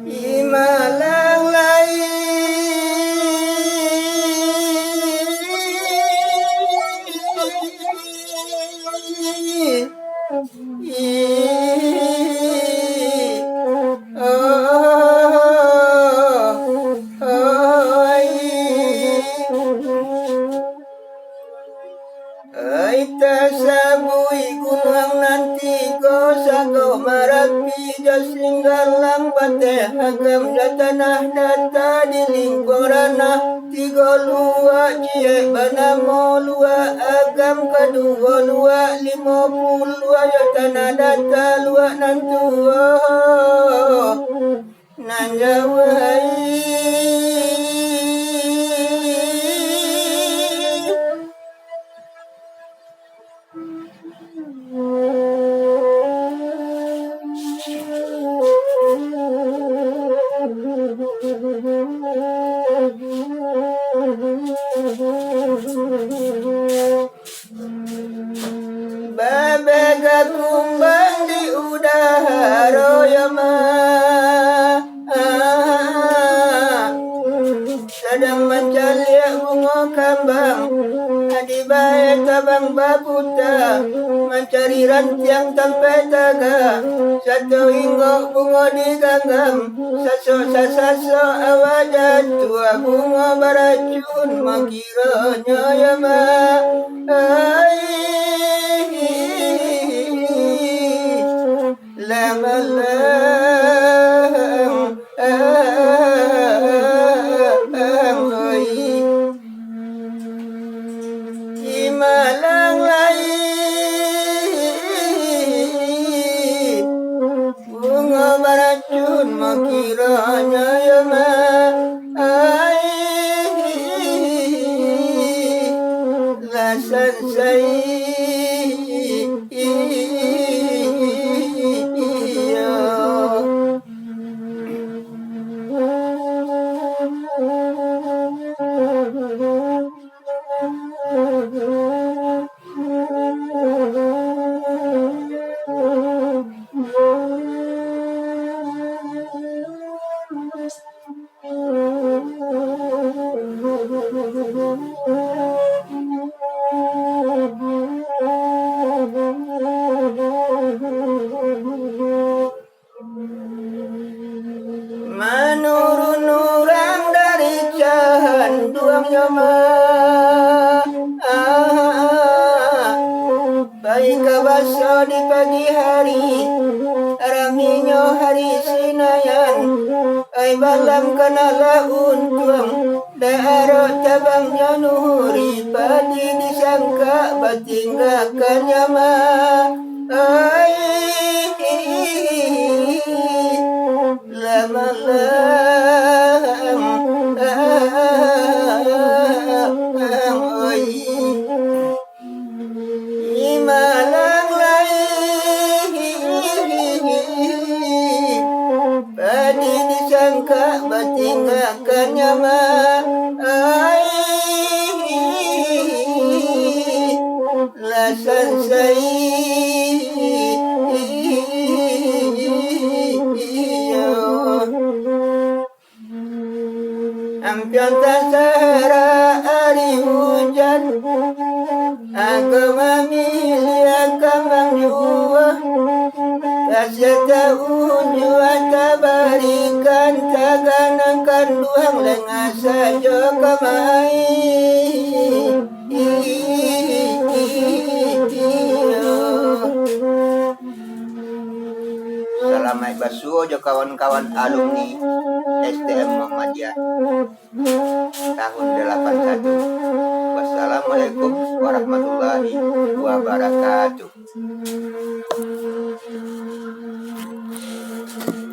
Imalang lain sabui gunung nanti ko sago marapi jasinggalang bate hagam datanah data di lingkorana tigo lua cie banamo lua agam kedua lua 50 yatana data lua nantu nanjawai Babega kumbang di udara yama sedang mencari bunga kambang di baik tabang babuta mencari rantiang sampai taga satu hingga bunga diganggam saso awajan tua bunga beracun makiranya yama Imalang lain bunga beracun makiranya yama lasan menurun orang dari canduang yama baik kabaso di pagi hari raminya hari sinayan ay balam kanala untuang daaro tabangnya nuhuri padi disangka batinggakan yama ay Imalang lain padi disangka batinggakan nyama lasan Ampion tasara hari hujan aku memilih kambang jua kasih tahun jua tabarikan taganakan duang lengah saja kemai Salamai basuh jo kawan-kawan alumni STM Muhammadiyah tahun 81. Wassalamualaikum warahmatullahi wabarakatuh.